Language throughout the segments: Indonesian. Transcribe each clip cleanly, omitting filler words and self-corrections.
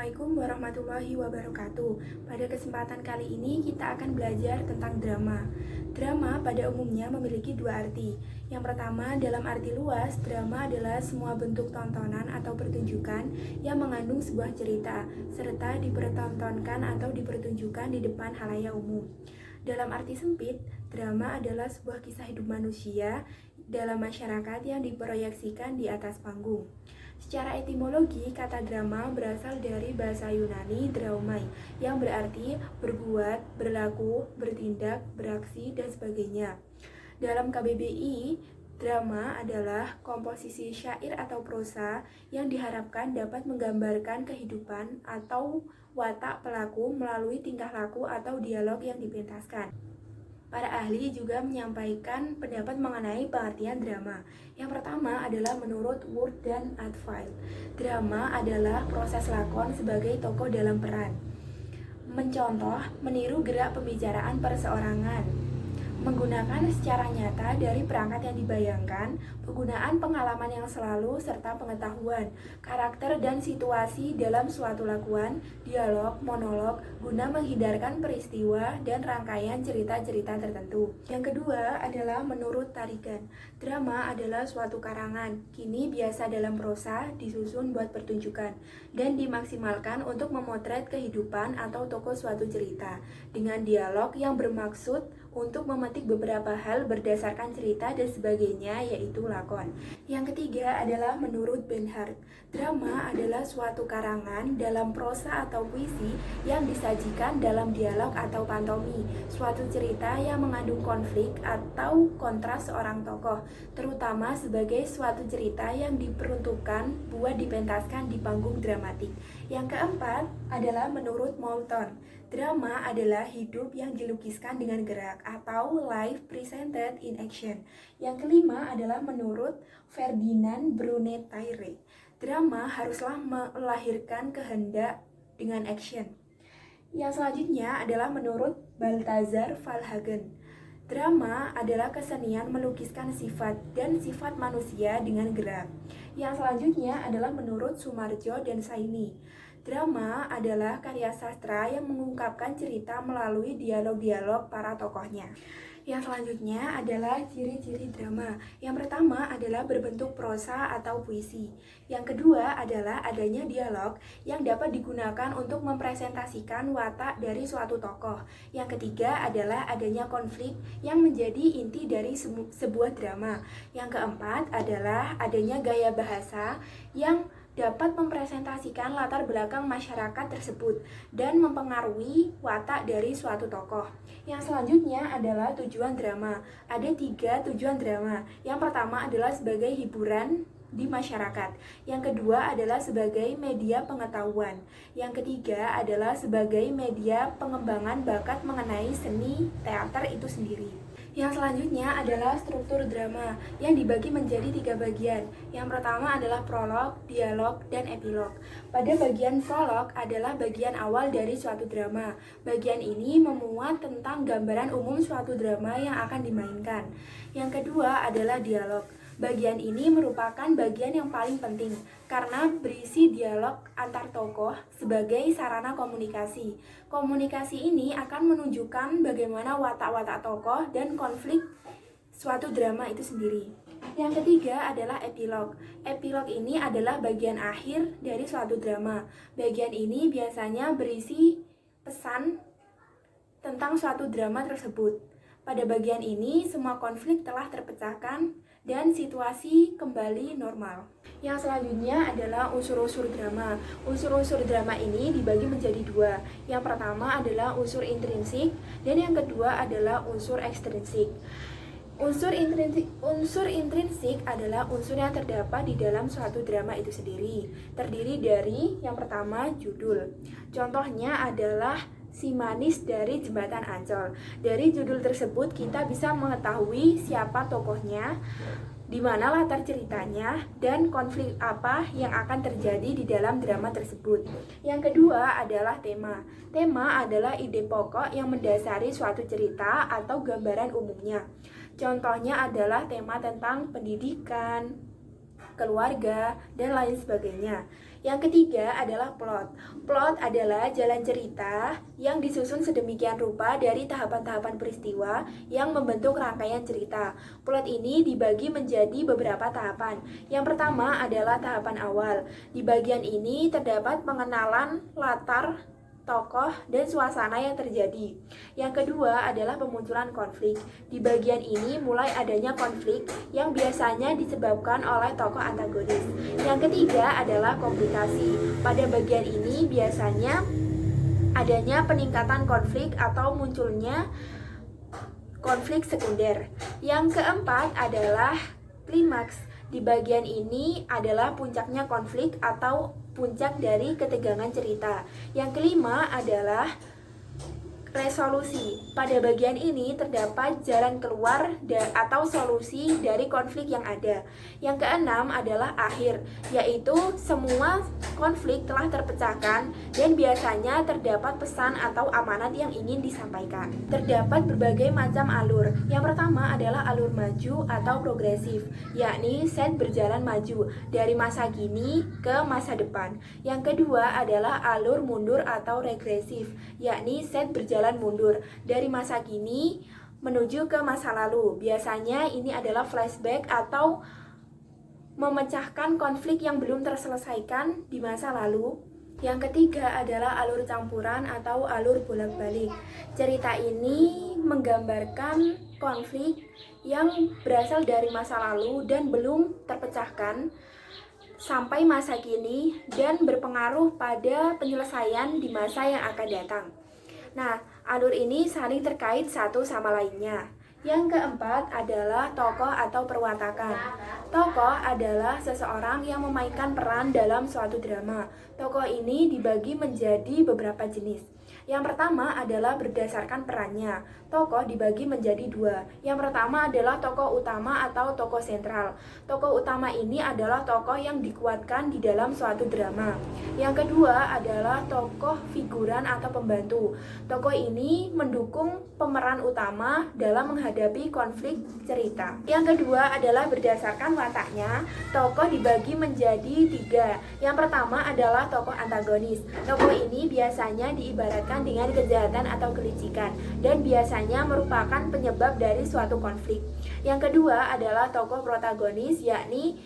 Assalamualaikum warahmatullahi wabarakatuh. Pada kesempatan kali ini kita akan belajar tentang drama. Drama pada umumnya memiliki dua arti. Yang pertama, dalam arti luas, drama adalah semua bentuk tontonan atau pertunjukan yang mengandung sebuah cerita, serta dipertontonkan atau dipertunjukkan di depan halayak umum. Dalam arti sempit, drama adalah sebuah kisah hidup manusia dalam masyarakat yang diproyeksikan di atas panggung. Secara etimologi, kata drama berasal dari bahasa Yunani draumai, yang berarti berbuat, berlaku, bertindak, beraksi, dan sebagainya. Dalam KBBI, drama adalah komposisi syair atau prosa yang diharapkan dapat menggambarkan kehidupan atau watak pelaku melalui tingkah laku atau dialog yang dipentaskan. Para ahli juga menyampaikan pendapat mengenai pengertian drama. Yang pertama adalah menurut Word dan Atfield. Drama adalah proses lakon sebagai tokoh dalam peran. Mencontoh, meniru gerak pembicaraan perseorangan. Menggunakan secara nyata dari perangkat yang dibayangkan, penggunaan pengalaman yang selalu serta pengetahuan, karakter dan situasi dalam suatu lakuan, dialog, monolog, guna menghindarkan peristiwa dan rangkaian cerita-cerita tertentu. Yang kedua adalah menurut Tarigan. Drama adalah suatu karangan, kini biasa dalam prosa, disusun buat pertunjukan, dan dimaksimalkan untuk memotret kehidupan atau tokoh suatu cerita, dengan dialog yang bermaksud untuk memetik beberapa hal berdasarkan cerita dan sebagainya, yaitu lakon. Yang ketiga adalah menurut Bernhard. Drama adalah suatu karangan dalam prosa atau puisi yang disajikan dalam dialog atau pantomi, suatu cerita yang mengandung konflik atau kontras seorang tokoh, terutama sebagai suatu cerita yang diperuntukkan buat dipentaskan di panggung dramatik. Yang keempat adalah menurut Moulton. Drama adalah hidup yang dilukiskan dengan gerak atau life presented in action. Yang kelima adalah menurut Ferdinand Brunet-Tiré. Drama haruslah melahirkan kehendak dengan action. Yang selanjutnya adalah menurut Balthazar Valhagen. Drama adalah kesenian melukiskan sifat dan sifat manusia dengan gerak. Yang selanjutnya adalah menurut Sumarjo dan Saini. Drama adalah karya sastra yang mengungkapkan cerita melalui dialog-dialog para tokohnya. Yang selanjutnya adalah ciri-ciri drama. Yang pertama adalah berbentuk prosa atau puisi. Yang kedua adalah adanya dialog yang dapat digunakan untuk mempresentasikan watak dari suatu tokoh. Yang ketiga adalah adanya konflik yang menjadi inti dari sebuah drama. Yang keempat adalah adanya gaya bahasa yang dapat mempresentasikan latar belakang masyarakat tersebut dan mempengaruhi watak dari suatu tokoh. Yang selanjutnya adalah tujuan drama. Ada 3 tujuan drama. Yang pertama adalah sebagai hiburan di masyarakat. Yang kedua adalah sebagai media pengetahuan. Yang ketiga adalah sebagai media pengembangan bakat mengenai seni teater itu sendiri. Yang selanjutnya adalah struktur drama yang dibagi menjadi 3 bagian. Yang pertama adalah prolog, dialog, dan epilog. Pada bagian prolog adalah bagian awal dari suatu drama. Bagian ini memuat tentang gambaran umum suatu drama yang akan dimainkan. Yang kedua adalah dialog. Bagian ini merupakan bagian yang paling penting karena berisi dialog antar tokoh sebagai sarana komunikasi. Komunikasi ini akan menunjukkan bagaimana watak-watak tokoh dan konflik suatu drama itu sendiri. Yang ketiga adalah epilog. Epilog ini adalah bagian akhir dari suatu drama. Bagian ini biasanya berisi pesan tentang suatu drama tersebut. Pada bagian ini, semua konflik telah terpecahkan dan situasi kembali normal. Yang selanjutnya adalah unsur-unsur drama. Unsur-unsur drama ini dibagi menjadi 2. Yang pertama adalah unsur intrinsik dan yang kedua adalah unsur ekstrinsik. Unsur intrinsik adalah unsur yang terdapat di dalam suatu drama itu sendiri. Terdiri dari yang pertama judul. Contohnya adalah Si Manis dari Jembatan Ancol. Dari judul tersebut kita bisa mengetahui siapa tokohnya, di mana latar ceritanya, dan konflik apa yang akan terjadi di dalam drama tersebut. Yang kedua adalah tema. Tema adalah ide pokok yang mendasari suatu cerita atau gambaran umumnya. Contohnya adalah tema tentang pendidikan, keluarga, dan lain sebagainya. Yang ketiga adalah plot. Plot adalah jalan cerita yang disusun sedemikian rupa dari tahapan-tahapan peristiwa yang membentuk rangkaian cerita. Plot ini dibagi menjadi beberapa tahapan. Yang pertama adalah tahapan awal. Di bagian ini terdapat pengenalan latar tokoh, dan suasana yang terjadi. Yang kedua adalah pemunculan konflik. Di bagian ini mulai adanya konflik yang biasanya disebabkan oleh tokoh antagonis. Yang ketiga adalah komplikasi. Pada bagian ini biasanya adanya peningkatan konflik atau munculnya konflik sekunder. Yang keempat adalah klimaks. Di bagian ini adalah puncaknya konflik atau puncak dari ketegangan cerita. Yang kelima adalah resolusi. Pada bagian ini terdapat jalan keluar atau solusi dari konflik yang ada. Yang keenam adalah akhir, yaitu semua konflik telah terpecahkan dan biasanya terdapat pesan atau amanat yang ingin disampaikan. Terdapat berbagai macam alur. Yang pertama adalah alur maju atau progresif, yakni set berjalan maju dari masa kini ke masa depan. Yang kedua adalah alur mundur atau regresif, yakni set berjalan mundur dari masa kini menuju ke masa lalu. Biasanya ini adalah flashback atau memecahkan konflik yang belum terselesaikan di masa lalu. Yang ketiga adalah alur campuran atau alur bolak-balik. Cerita ini menggambarkan konflik yang berasal dari masa lalu dan belum terpecahkan sampai masa kini dan berpengaruh pada penyelesaian di masa yang akan datang. Nah, alur ini saling terkait satu sama lainnya. Yang keempat adalah tokoh atau perwatakan. Tokoh adalah seseorang yang memainkan peran dalam suatu drama. Tokoh ini dibagi menjadi beberapa jenis. Yang pertama adalah berdasarkan perannya. Tokoh dibagi menjadi dua. Yang pertama adalah tokoh utama atau tokoh sentral. Tokoh utama ini adalah tokoh yang dikuatkan di dalam suatu drama. Yang kedua adalah tokoh figuran atau pembantu. Tokoh ini mendukung pemeran utama dalam menghadapi konflik cerita. Yang kedua adalah berdasarkan wataknya. Tokoh dibagi menjadi tiga. Yang pertama adalah tokoh antagonis. Tokoh ini biasanya diibaratkan dengan kejahatan atau kelicikan dan biasanya merupakan penyebab dari suatu konflik. Yang kedua adalah tokoh protagonis, yakni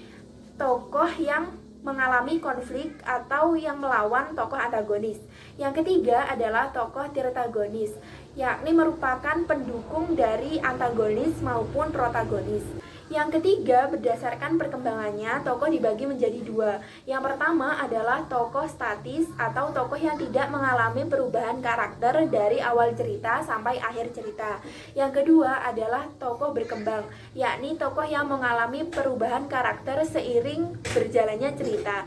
tokoh yang mengalami konflik atau yang melawan tokoh antagonis. Yang ketiga adalah tokoh tirtagonis, yakni merupakan pendukung dari antagonis maupun protagonis. Yang ketiga, berdasarkan perkembangannya, tokoh dibagi menjadi dua. Yang pertama adalah tokoh statis atau tokoh yang tidak mengalami perubahan karakter dari awal cerita sampai akhir cerita. Yang kedua adalah tokoh berkembang, yakni tokoh yang mengalami perubahan karakter seiring berjalannya cerita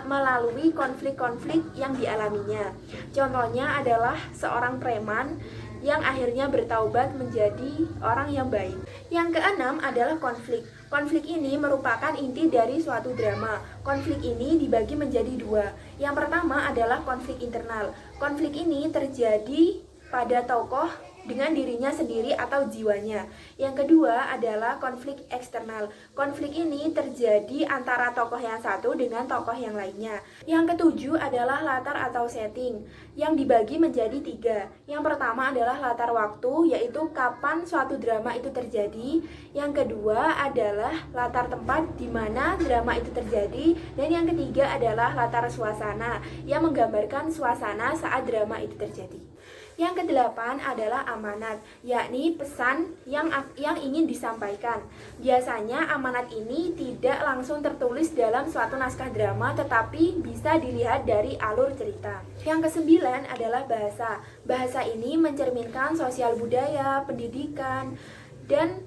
melalui konflik-konflik yang dialaminya. Contohnya adalah seorang preman yang akhirnya bertaubat menjadi orang yang baik. Yang keenam adalah konflik. Konflik ini merupakan inti dari suatu drama. Konflik ini dibagi menjadi dua. Yang pertama adalah konflik internal. Konflik ini terjadi pada tokoh dengan dirinya sendiri atau jiwanya. Yang kedua adalah konflik eksternal. Konflik ini terjadi antara tokoh yang satu dengan tokoh yang lainnya. Yang ketujuh adalah latar atau setting, yang dibagi menjadi tiga. Yang pertama adalah latar waktu, yaitu kapan suatu drama itu terjadi. Yang kedua adalah latar tempat di mana drama itu terjadi. Dan yang ketiga adalah latar suasana, yang menggambarkan suasana saat drama itu terjadi. Yang kedelapan adalah amanat, yakni pesan yang ingin disampaikan. Biasanya amanat ini tidak langsung tertulis dalam suatu naskah drama, tetapi bisa dilihat dari alur cerita. Yang kesembilan adalah bahasa. Bahasa ini mencerminkan sosial budaya, pendidikan, dan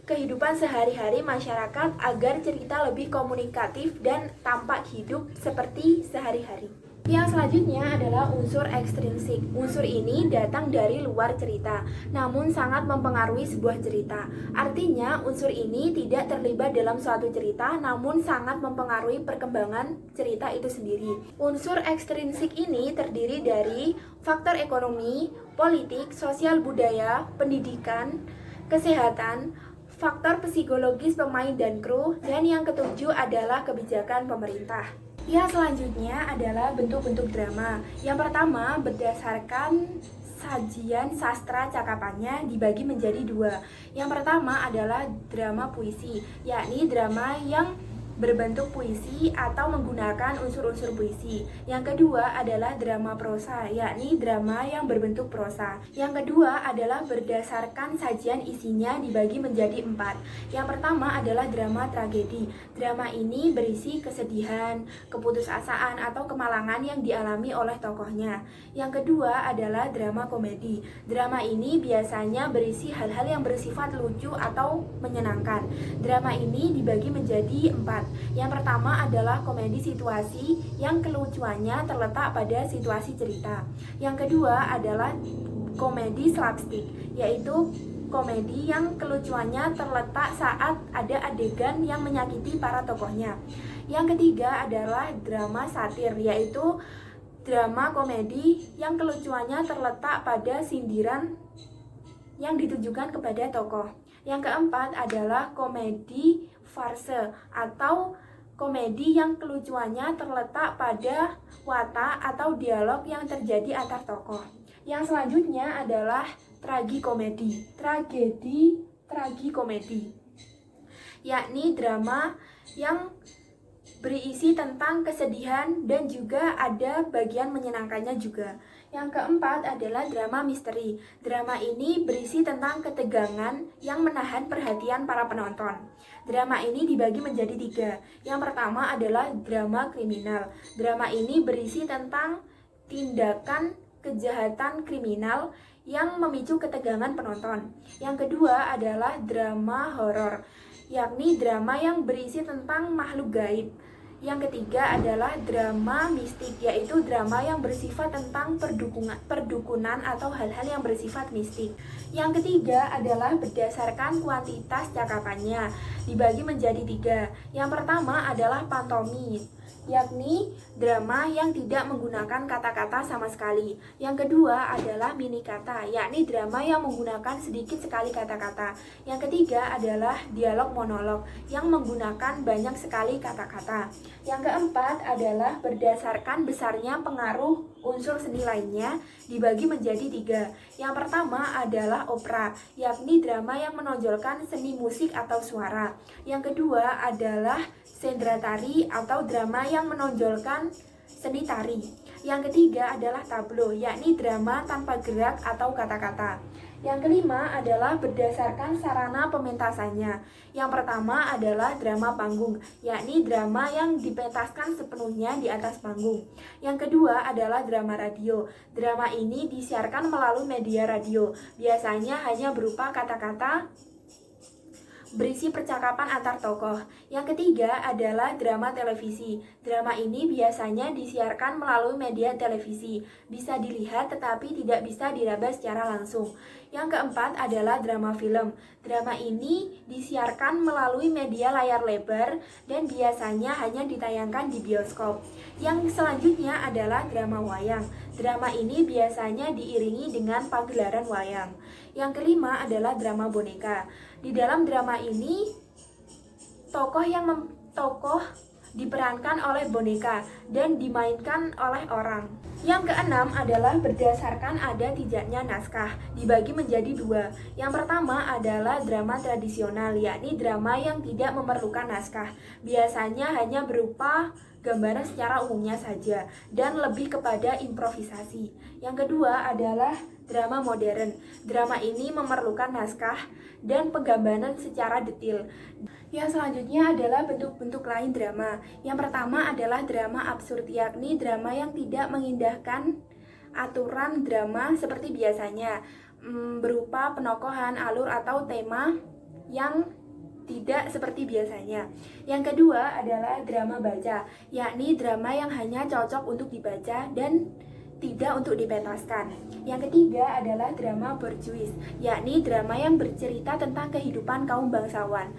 kehidupan sehari-hari masyarakat agar cerita lebih komunikatif dan tampak hidup seperti sehari-hari. Yang selanjutnya adalah unsur ekstrinsik. Unsur ini datang dari luar cerita, namun sangat mempengaruhi sebuah cerita. Artinya, unsur ini tidak terlibat dalam suatu cerita, namun sangat mempengaruhi perkembangan cerita itu sendiri. Unsur ekstrinsik ini terdiri dari faktor ekonomi, politik, sosial budaya, pendidikan, kesehatan, faktor psikologis pemain dan kru, dan yang ketujuh adalah kebijakan pemerintah. Yang selanjutnya adalah bentuk-bentuk drama. Yang pertama, berdasarkan sajian sastra cakapannya dibagi menjadi dua. Yang pertama adalah drama puisi, yakni drama yang berbentuk puisi atau menggunakan unsur-unsur puisi. Yang kedua adalah drama prosa, yakni drama yang berbentuk prosa. Yang kedua adalah berdasarkan sajian isinya dibagi menjadi 4. Yang pertama adalah drama tragedi. Drama ini berisi kesedihan, keputusasaan atau kemalangan yang dialami oleh tokohnya. Yang kedua adalah drama komedi. Drama ini biasanya berisi hal-hal yang bersifat lucu atau menyenangkan. Drama ini dibagi menjadi 4. Yang pertama adalah komedi situasi yang kelucuannya terletak pada situasi cerita. Yang kedua adalah komedi slapstick, yaitu komedi yang kelucuannya terletak saat ada adegan yang menyakiti para tokohnya. Yang ketiga adalah drama satir, yaitu drama komedi yang kelucuannya terletak pada sindiran yang ditujukan kepada tokoh. Yang keempat adalah komedi farse atau komedi yang kelucuannya terletak pada watak atau dialog yang terjadi antar tokoh. Yang selanjutnya adalah tragikomedi. Tragikomedi, yakni drama yang berisi tentang kesedihan dan juga ada bagian menyenangkannya juga. Yang keempat adalah drama misteri. Drama ini berisi tentang ketegangan yang menahan perhatian para penonton. Drama ini dibagi menjadi 3. Yang pertama adalah drama kriminal. Drama ini berisi tentang tindakan kejahatan kriminal yang memicu ketegangan penonton. Yang kedua adalah drama horor, yakni drama yang berisi tentang makhluk gaib. Yang ketiga adalah drama mistik, yaitu drama yang bersifat tentang perdukunan atau hal-hal yang bersifat mistik. Yang ketiga adalah berdasarkan kuantitas cakapannya, dibagi menjadi 3. Yang pertama adalah pantomim, yakni drama yang tidak menggunakan kata-kata sama sekali. Yang kedua adalah mini kata, yakni drama yang menggunakan sedikit sekali kata-kata. Yang ketiga adalah dialog monolog yang menggunakan banyak sekali kata-kata. Yang keempat adalah berdasarkan besarnya pengaruh unsur seni lainnya, dibagi menjadi 3. Yang pertama adalah opera, yakni drama yang menonjolkan seni musik atau suara. Yang kedua adalah sendra tari atau drama yang menonjolkan seni tari. Yang ketiga adalah tablo, yakni drama tanpa gerak atau kata-kata. Yang kelima adalah berdasarkan sarana pementasannya. Yang pertama adalah drama panggung, yakni drama yang dipentaskan sepenuhnya di atas panggung. Yang kedua adalah drama radio. Drama ini disiarkan melalui media radio, biasanya hanya berupa kata-kata berisi percakapan antar tokoh. Yang ketiga adalah drama televisi. Drama ini biasanya disiarkan melalui media televisi, bisa dilihat tetapi tidak bisa diraba secara langsung. Yang keempat adalah drama film. Drama ini disiarkan melalui media layar lebar dan biasanya hanya ditayangkan di bioskop. Yang selanjutnya adalah drama wayang. Drama ini biasanya diiringi dengan pagelaran wayang. Yang kelima adalah drama boneka. Di dalam drama ini tokoh diperankan oleh boneka dan dimainkan oleh orang. Yang keenam adalah berdasarkan ada tidaknya naskah, dibagi menjadi 2. Yang pertama adalah drama tradisional, yakni drama yang tidak memerlukan naskah, biasanya hanya berupa gambaran secara umumnya saja dan lebih kepada improvisasi. Yang kedua adalah drama modern. Drama ini memerlukan naskah dan penggambaran secara detail. Yang selanjutnya adalah bentuk-bentuk lain drama. Yang pertama adalah drama absurd, yakni drama yang tidak mengindahkan aturan drama seperti biasanya, berupa penokohan, alur atau tema yang tidak seperti biasanya. Yang kedua adalah drama baca, yakni drama yang hanya cocok untuk dibaca dan tidak untuk dipentaskan. Yang ketiga adalah drama bourgeois, yakni drama yang bercerita tentang kehidupan kaum bangsawan.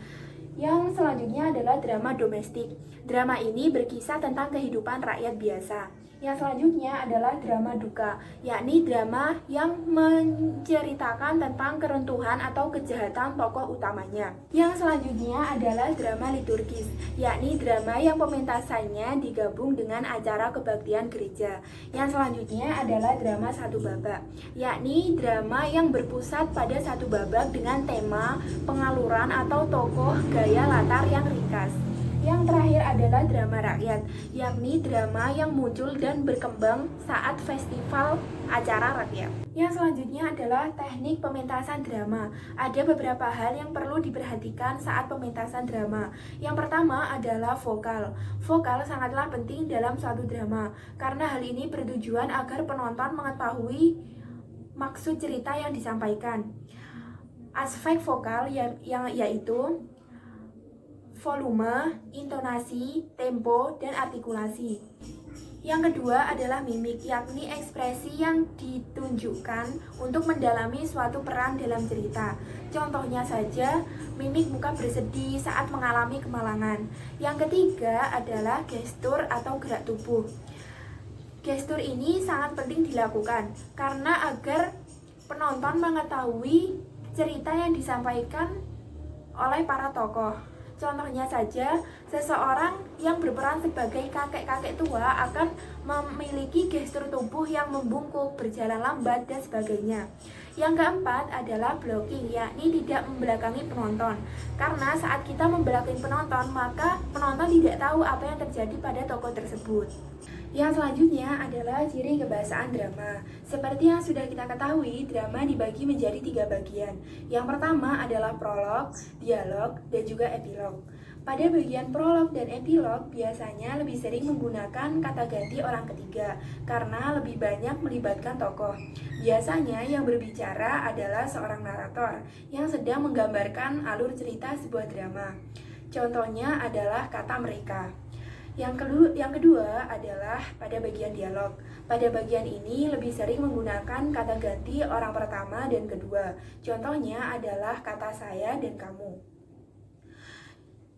Yang selanjutnya adalah drama domestik. Drama ini berkisah tentang kehidupan rakyat biasa. Yang selanjutnya adalah drama duka, yakni drama yang menceritakan tentang keruntuhan atau kejahatan tokoh utamanya. Yang selanjutnya adalah drama liturgis, yakni drama yang pementasannya digabung dengan acara kebaktian gereja. Yang selanjutnya adalah drama satu babak, yakni drama yang berpusat pada satu babak dengan tema, pengaluran atau tokoh gaya latar yang ringkas. Yang terakhir adalah drama rakyat, yakni drama yang muncul dan berkembang saat festival acara rakyat. Yang selanjutnya adalah teknik pementasan drama. Ada beberapa hal yang perlu diperhatikan saat pementasan drama. Yang pertama adalah vokal. Vokal sangatlah penting dalam suatu drama, karena hal ini bertujuan agar penonton mengetahui maksud cerita yang disampaikan. Aspek vokal yaitu volume, intonasi, tempo, dan artikulasi. Yang kedua adalah mimik, yakni ekspresi yang ditunjukkan untuk mendalami suatu peran dalam cerita. Contohnya saja, mimik muka bersedih saat mengalami kemalangan. Yang ketiga adalah gestur atau gerak tubuh. Gestur ini sangat penting dilakukan karena agar penonton mengetahui cerita yang disampaikan oleh para tokoh. Contohnya saja, seseorang yang berperan sebagai kakek-kakek tua akan memiliki gestur tubuh yang membungkuk, berjalan lambat, dan sebagainya. Yang keempat adalah blocking, yakni tidak membelakangi penonton. Karena saat kita membelakangi penonton, maka penonton tidak tahu apa yang terjadi pada tokoh tersebut. Yang selanjutnya adalah ciri kebahasaan drama. Seperti yang sudah kita ketahui, drama dibagi menjadi 3 bagian. Yang pertama adalah prolog, dialog, dan juga epilog. Pada bagian prolog dan epilog biasanya lebih sering menggunakan kata ganti orang ketiga karena lebih banyak melibatkan tokoh. Biasanya yang berbicara adalah seorang narator yang sedang menggambarkan alur cerita sebuah drama. Contohnya adalah kata mereka. Yang kedua adalah pada bagian dialog. Pada bagian ini lebih sering menggunakan kata ganti orang pertama dan kedua. Contohnya adalah kata saya dan kamu.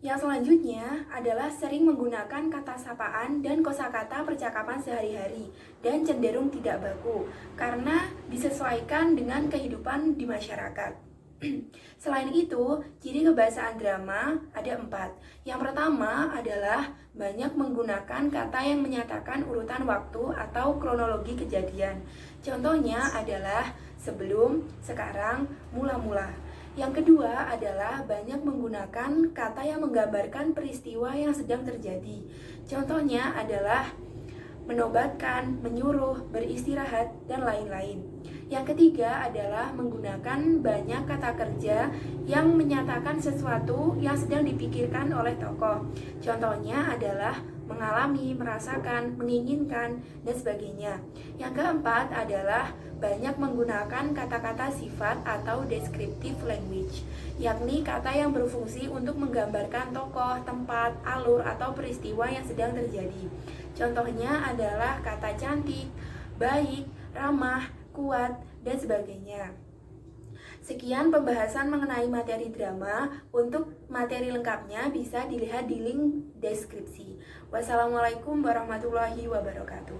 Yang selanjutnya adalah sering menggunakan kata sapaan dan kosakata percakapan sehari-hari dan cenderung tidak baku karena disesuaikan dengan kehidupan di masyarakat. Selain itu, ciri kebahasaan drama ada 4. Yang pertama adalah banyak menggunakan kata yang menyatakan urutan waktu atau kronologi kejadian. Contohnya adalah sebelum, sekarang, mula-mula. Yang kedua adalah banyak menggunakan kata yang menggambarkan peristiwa yang sedang terjadi. Contohnya adalah menobatkan, menyuruh, beristirahat, dan lain-lain. Yang ketiga adalah menggunakan banyak kata kerja yang menyatakan sesuatu yang sedang dipikirkan oleh tokoh. Contohnya adalah mengalami, merasakan, menginginkan, dan sebagainya. Yang keempat adalah banyak menggunakan kata-kata sifat atau descriptive language, yakni kata yang berfungsi untuk menggambarkan tokoh, tempat, alur, atau peristiwa yang sedang terjadi. Contohnya adalah kata cantik, baik, ramah, kuat, dan sebagainya. Sekian pembahasan mengenai materi drama. Untuk materi lengkapnya bisa dilihat di link deskripsi. Wassalamualaikum warahmatullahi wabarakatuh.